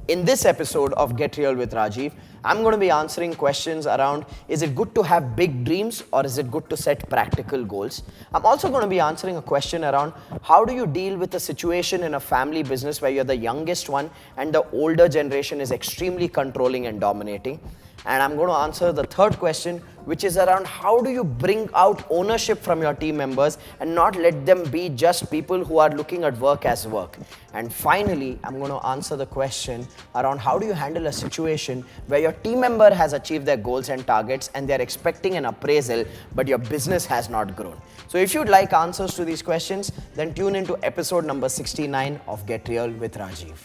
In this episode of Get Real with Rajiv, I'm going to be answering questions around, is it good to have big dreams or is it good to set practical goals? I'm also going to be answering a question around, how do you deal with a situation in a family business where you're the youngest one and the older generation is extremely controlling and dominating? And I'm going to answer the third question, which is around, how do you bring out ownership from your team members and not let them be just people who are looking at work as work? And finally, I'm going to answer the question around, how do you handle a situation where your team member has achieved their goals and targets and they're expecting an appraisal, but your business has not grown? So if you'd like answers to these questions, then tune into episode number 69 of Get Real with Rajiv.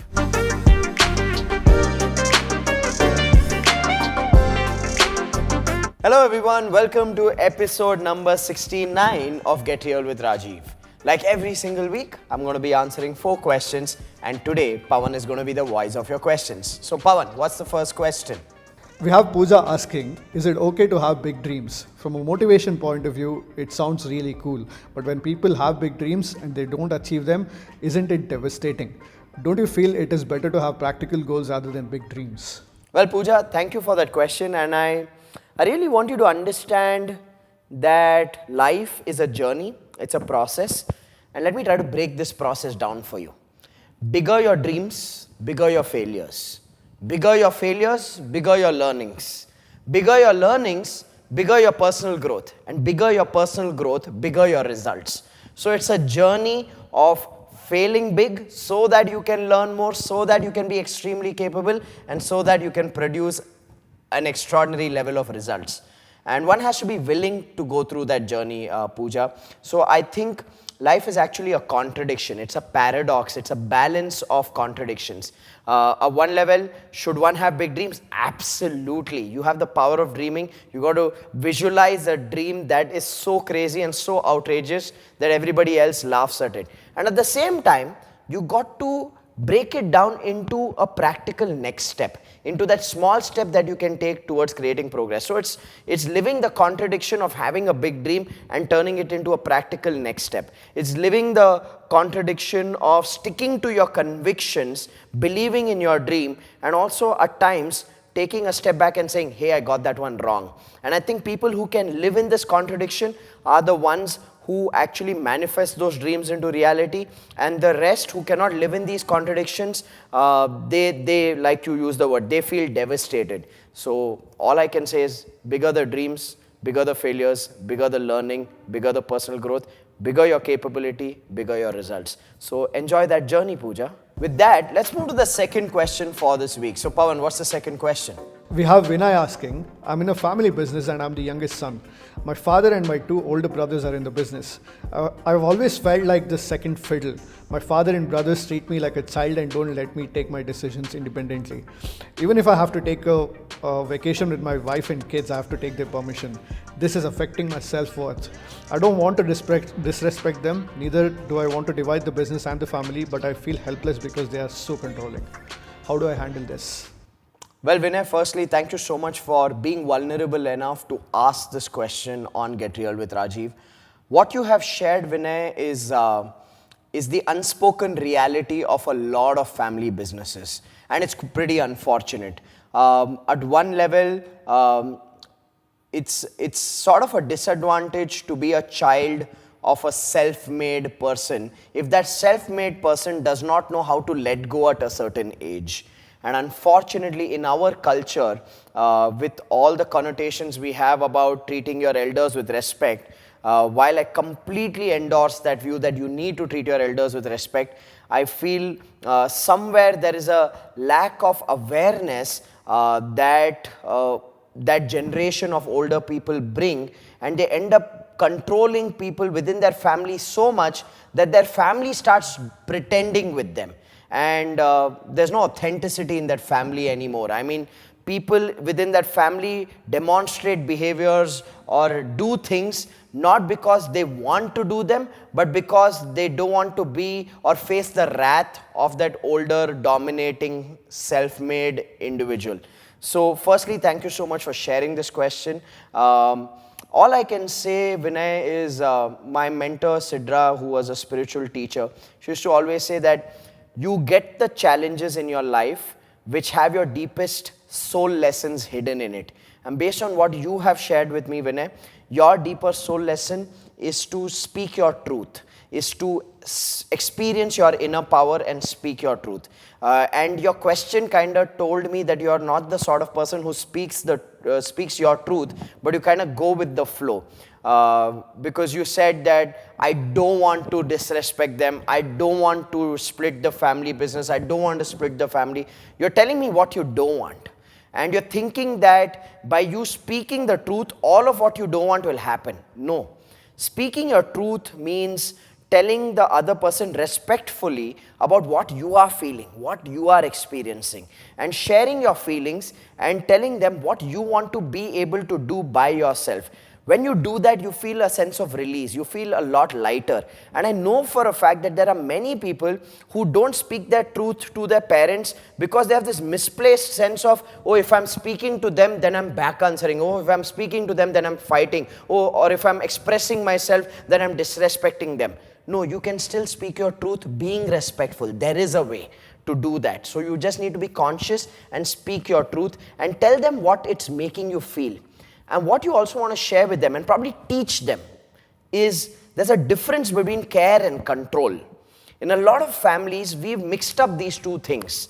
Hello everyone, welcome to episode number 69 of Get Real with Rajiv. Like every single week, I'm going to be answering 4 questions, and today Pawan is going to be the voice of your questions. So Pawan, what's the first question? We have Pooja asking, is it okay to have big dreams? From a motivation point of view, it sounds really cool. But when people have big dreams and they don't achieve them, isn't it devastating? Don't you feel it is better to have practical goals rather than big dreams? Well, Pooja, thank you for that question, and I really want you to understand that life is a journey, it's a process, and let me try to break this process down for you. Bigger your dreams, bigger your failures. Bigger your failures, bigger your learnings. Bigger your learnings, bigger your personal growth. And bigger your personal growth, bigger your results. So it's a journey of failing big so that you can learn more, so that you can be extremely capable, and so that you can produce an extraordinary level of results. And one has to be willing to go through that journey, Pooja. So I think life is actually a contradiction. It's a paradox. It's a balance of contradictions. At one level, should one have big dreams? Absolutely. You have the power of dreaming. You got to visualize a dream that is so crazy and so outrageous that everybody else laughs at it. And at the same time, you got to break it down into a practical next step, into that small step that you can take towards creating progress. So it's living the contradiction of having a big dream and turning it into a practical next step. It's living the contradiction of sticking to your convictions, believing in your dream, and also at times taking a step back and saying, hey, I got that one wrong. And I think people who can live in this contradiction are the ones who actually manifest those dreams into reality, and the rest who cannot live in these contradictions, they like you use the word, they feel devastated. So all I can say is, bigger the dreams, bigger the failures, bigger the learning, bigger the personal growth, bigger your capability, bigger your results. So enjoy that journey, Pooja. With that, let's move to the second question for this week. So Pawan, what's the second question? We have Vinay asking, I'm in a family business and I'm the youngest son. My father and my 2 older brothers are in the business. I've always felt like the second fiddle. My father and brothers treat me like a child and don't let me take my decisions independently. Even if I have to take a vacation with my wife and kids, I have to take their permission. This is affecting my self-worth. I don't want to disrespect them, neither do I want to divide the business and the family, but I feel helpless because they are so controlling. How do I handle this? Well, Vinay, firstly, thank you so much for being vulnerable enough to ask this question on Get Real with Rajiv. What you have shared, Vinay, is the unspoken reality of a lot of family businesses. And it's pretty unfortunate. At one level, it's sort of a disadvantage to be a child of a self-made person if that self-made person does not know how to let go at a certain age. And unfortunately, in our culture, with all the connotations we have about treating your elders with respect, while I completely endorse that view that you need to treat your elders with respect, I feel somewhere there is a lack of awareness that generation of older people bring, and they end up controlling people within their family so much that their family starts pretending with them. And there's no authenticity in that family anymore. I mean, people within that family demonstrate behaviors or do things not because they want to do them, but because they don't want to be or face the wrath of that older, dominating, self-made individual. So firstly, thank you so much for sharing this question. All I can say, Vinay, is my mentor, Sidra, who was a spiritual teacher, she used to always say that you get the challenges in your life which have your deepest soul lessons hidden in it. And based on what you have shared with me, Vinay, your deeper soul lesson is to speak your truth, is to experience your inner power and speak your truth. And your question kind of told me that you are not the sort of person who speaks your truth, but you kind of go with the flow. Because you said that I don't want to disrespect them, I don't want to split the family business, I don't want to split the family. You're telling me what you don't want. And you're thinking that by you speaking the truth, all of what you don't want will happen. No. Speaking your truth means telling the other person respectfully about what you are feeling, what you are experiencing, and sharing your feelings and telling them what you want to be able to do by yourself. When you do that, you feel a sense of release. You feel a lot lighter. And I know for a fact that there are many people who don't speak their truth to their parents because they have this misplaced sense of, oh, if I'm speaking to them, then I'm back answering. Oh, if I'm speaking to them, then I'm fighting. Oh, or if I'm expressing myself, then I'm disrespecting them. No, you can still speak your truth being respectful. There is a way to do that. So you just need to be conscious and speak your truth and tell them what it's making you feel. And what you also want to share with them and probably teach them is there's a difference between care and control. In a lot of families, we've mixed up these two things.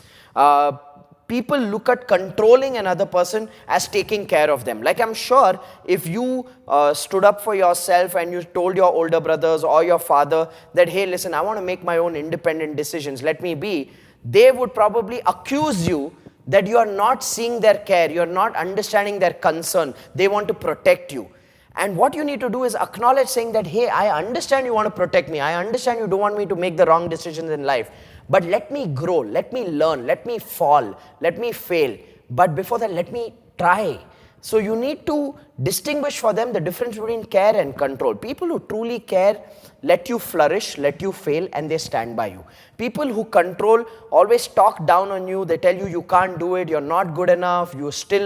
People look at controlling another person as taking care of them. Like I'm sure if you stood up for yourself and you told your older brothers or your father that, hey, listen, I want to make my own independent decisions, let me be, they would probably accuse you that you are not seeing their care, you are not understanding their concern, they want to protect you. And what you need to do is acknowledge saying that, hey, I understand you want to protect me, I understand you don't want me to make the wrong decisions in life, but let me grow, let me learn, let me fall, let me fail, but before that, let me try. So you need to distinguish for them the difference between care and control. People who truly care let you flourish, let you fail, and they stand by you. People who control always talk down on you. They tell you you can't do it, you're not good enough, you still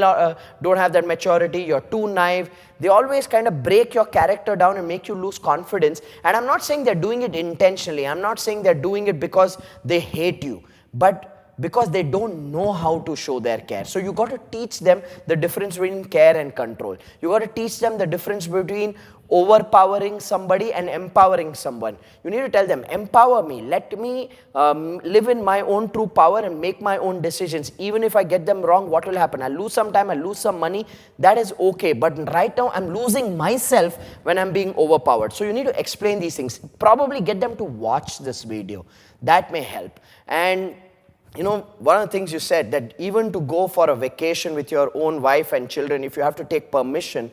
don't have that maturity, you're too naive. They always kind of break your character down and make you lose confidence. And I'm not saying they're doing it intentionally. I'm not saying they're doing it because they hate you, but because they don't know how to show their care. So you got to teach them the difference between care and control. You got to teach them the difference between overpowering somebody and empowering someone. You need to tell them, empower me, let me live in my own true power and make my own decisions. Even if I get them wrong, what will happen? I'll lose some time, I'll lose some money, that is okay. But right now, I'm losing myself when I'm being overpowered. So you need to explain these things. Probably get them to watch this video. That may help. And you know, one of the things you said, that even to go for a vacation with your own wife and children, if you have to take permission,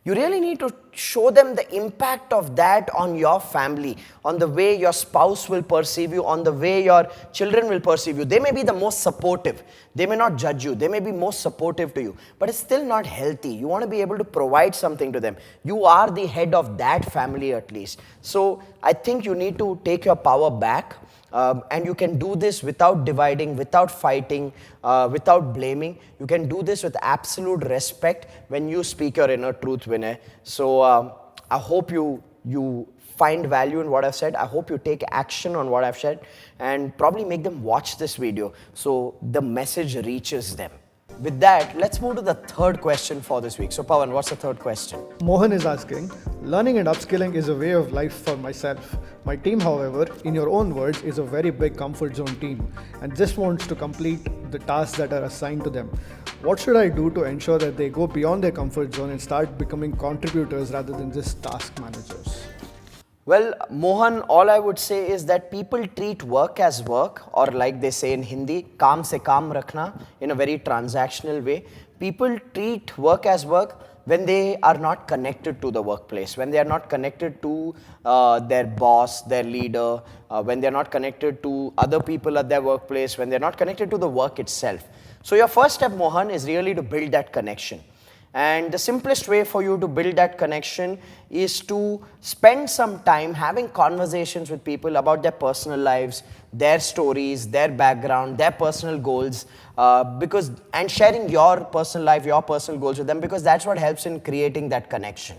you really need to show them the impact of that on your family, on the way your spouse will perceive you, on the way your children will perceive you. They may be the most supportive. They may not judge you. They may be most supportive to you. But it's still not healthy. You want to be able to provide something to them. You are the head of that family at least. So I think you need to take your power back. And you can do this without dividing, without fighting, without blaming. You can do this with absolute respect when you speak your inner truth, Vinay. So I hope you find value in what I've said. I hope you take action on what I've said and probably make them watch this video so the message reaches them. With that, let's move to the third question for this week. So Pawan, what's the third question? Mohan is asking, learning and upskilling is a way of life for myself. My team, however, in your own words, is a very big comfort zone team and just wants to complete the tasks that are assigned to them. What should I do to ensure that they go beyond their comfort zone and start becoming contributors rather than just task managers? Well, Mohan, all I would say is that people treat work as work, or like they say in Hindi, kaam se kaam rakhna, in a very transactional way. People treat work as work when they are not connected to the workplace, when they are not connected to their boss, their leader, when they are not connected to other people at their workplace, when they are not connected to the work itself. So your first step, Mohan, is really to build that connection. And the simplest way for you to build that connection is to spend some time having conversations with people about their personal lives, their stories, their background, their personal goals, and sharing your personal life, your personal goals with them, because that's what helps in creating that connection.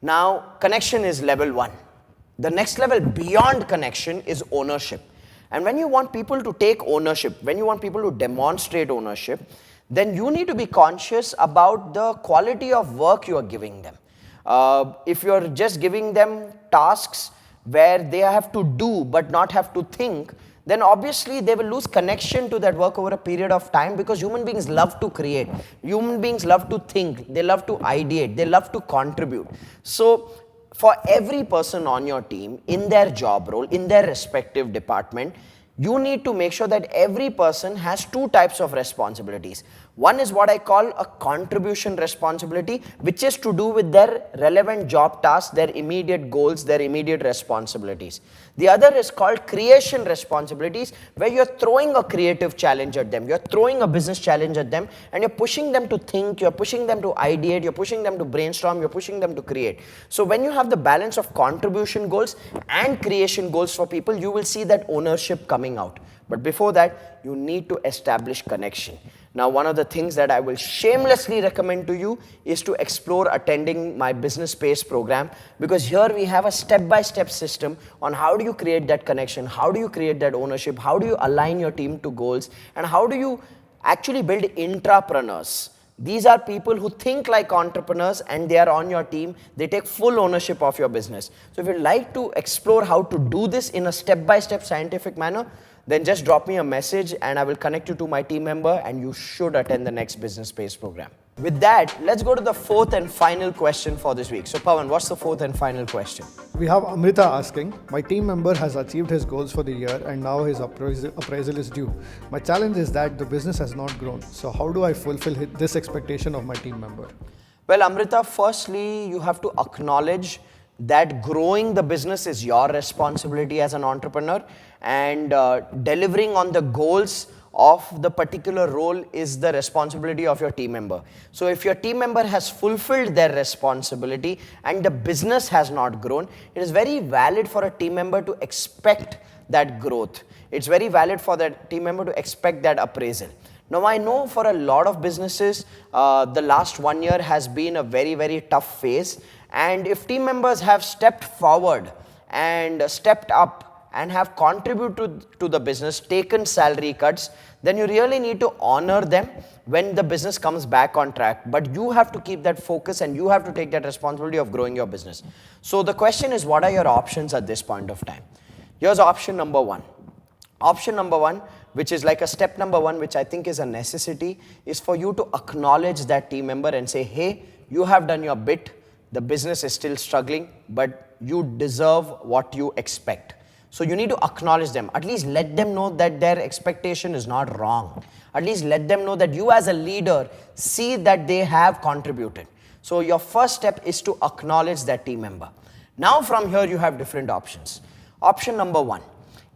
Now, connection is level one. The next level beyond connection is ownership. And when you want people to take ownership, when you want people to demonstrate ownership, then you need to be conscious about the quality of work you are giving them. If you're just giving them tasks where they have to do but not have to think, then obviously they will lose connection to that work over a period of time, because human beings love to create. Human beings love to think. They love to ideate. They love to contribute. So for every person on your team, in their job role, in their respective department, you need to make sure that every person has two types of responsibilities. One is what I call a contribution responsibility, which is to do with their relevant job tasks, their immediate goals, their immediate responsibilities. The other is called creation responsibilities, where you're throwing a creative challenge at them, you're throwing a business challenge at them, and you're pushing them to think, you're pushing them to ideate, you're pushing them to brainstorm, you're pushing them to create. So when you have the balance of contribution goals and creation goals for people, you will see that ownership coming out. But before that, you need to establish connection. Now, one of the things that I will shamelessly recommend to you is to explore attending my Business Space program, because here we have a step-by-step system on how do you create that connection, how do you create that ownership, how do you align your team to goals, and how do you actually build intrapreneurs. These are people who think like entrepreneurs and they are on your team. They take full ownership of your business. So if you'd like to explore how to do this in a step-by-step scientific manner, then just drop me a message and I will connect you to my team member, and you should attend the next Business Space program. With that, let's go to the fourth and final question for this week. So Pawan, what's the fourth and final question? We have Amrita asking, my team member has achieved his goals for the year and now his appraisal is due. My challenge is that the business has not grown. So how do I fulfill this expectation of my team member? Well, Amrita, firstly, you have to acknowledge that growing the business is your responsibility as an entrepreneur, and delivering on the goals of the particular role is the responsibility of your team member. So if your team member has fulfilled their responsibility and the business has not grown, it is very valid for a team member to expect that growth. It's very valid for that team member to expect that appraisal. Now, I know for a lot of businesses, the last 1 year has been a very, very tough phase. And if team members have stepped forward and stepped up and have contributed to the business, taken salary cuts, then you really need to honor them when the business comes back on track. But you have to keep that focus and you have to take that responsibility of growing your business. So the question is, what are your options at this point of time? Here's option number one. Option number one, which is like a step number one, which I think is a necessity, is for you to acknowledge that team member and say, hey, you have done your bit. The business is still struggling, but you deserve what you expect. So you need to acknowledge them. At least let them know that their expectation is not wrong. At least let them know that you as a leader see that they have contributed. So your first step is to acknowledge that team member. Now from here you have different options. Option number one,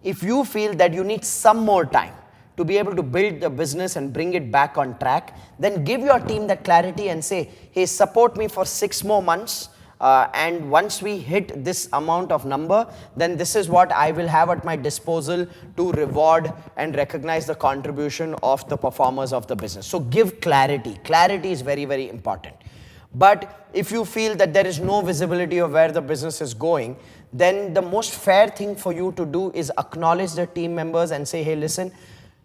if you feel that you need some more time to be able to build the business and bring it back on track, then give your team that clarity and say, hey, support me for 6 more months. And once we hit this amount of number, then this is what I will have at my disposal to reward and recognize the contribution of the performers of the business. So give clarity. Clarity is very, very important. But if you feel that there is no visibility of where the business is going, then the most fair thing for you to do is acknowledge the team members and say, hey, listen,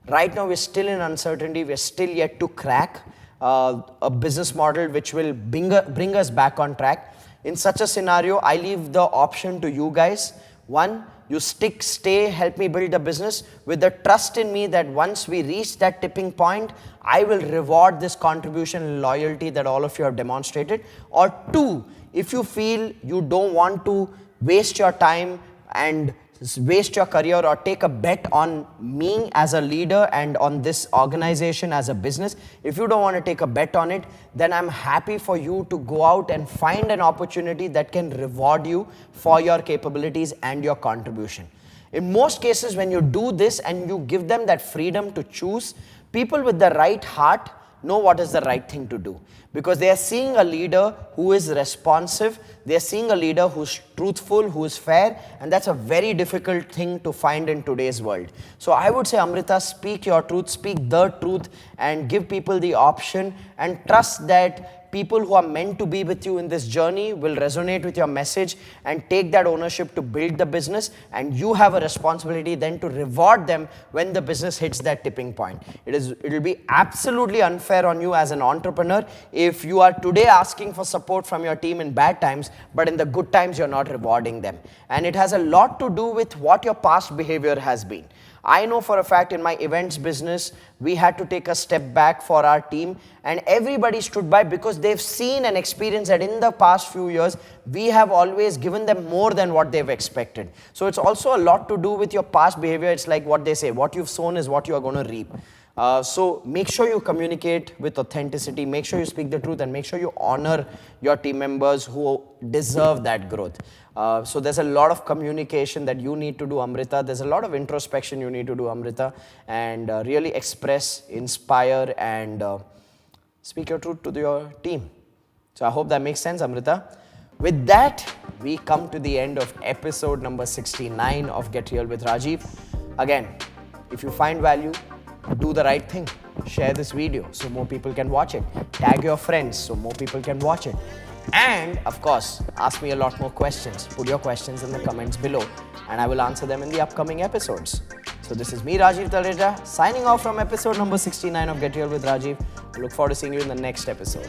right now we're still in uncertainty. We're still yet to crack a business model which will bring us back on track. In such a scenario, I leave the option to you guys. One, you stay, help me build a business with the trust in me that once we reach that tipping point, I will reward this contribution and loyalty that all of you have demonstrated. Or two, if you feel you don't want to waste your time and waste your career or take a bet on me as a leader and on this organization as a business, if you don't want to take a bet on it, then I'm happy for you to go out and find an opportunity that can reward you for your capabilities and your contribution. In most cases, when you do this and you give them that freedom to choose, people with the right heart know what is the right thing to do, because they are seeing a leader who is responsive, they are seeing a leader who's truthful, who is fair, and that's a very difficult thing to find in today's world. So I would say, Amrita, speak your truth, speak the truth, and give people the option and trust that people who are meant to be with you in this journey will resonate with your message and take that ownership to build the business, and you have a responsibility then to reward them when the business hits that tipping point. It'll be absolutely unfair on you as an entrepreneur if you are today asking for support from your team in bad times, but in the good times you're not rewarding them. And it has a lot to do with what your past behavior has been. I know for a fact in my events business, we had to take a step back for our team, and everybody stood by because they've seen and experienced that in the past few years, we have always given them more than what they've expected. So it's also a lot to do with your past behavior. It's like what they say, what you've sown is what you are going to reap. So make sure you communicate with authenticity, make sure you speak the truth, and make sure you honor your team members who deserve that growth. So there's a lot of communication that you need to do, Amrita. There's a lot of introspection you need to do, Amrita, and really express, inspire, and speak your truth to your team. So I hope that makes sense, Amrita. With that, we come to the end of episode number 69 of Get Real with Rajiv. Again, if you find value, do the right thing. Share this video so more people can watch it. Tag your friends so more people can watch it. And of course, ask me a lot more questions. Put your questions in the comments below and I will answer them in the upcoming episodes. So this is me, Rajiv Talreja, signing off from episode number 69 of Get Real with Rajiv. I look forward to seeing you in the next episode.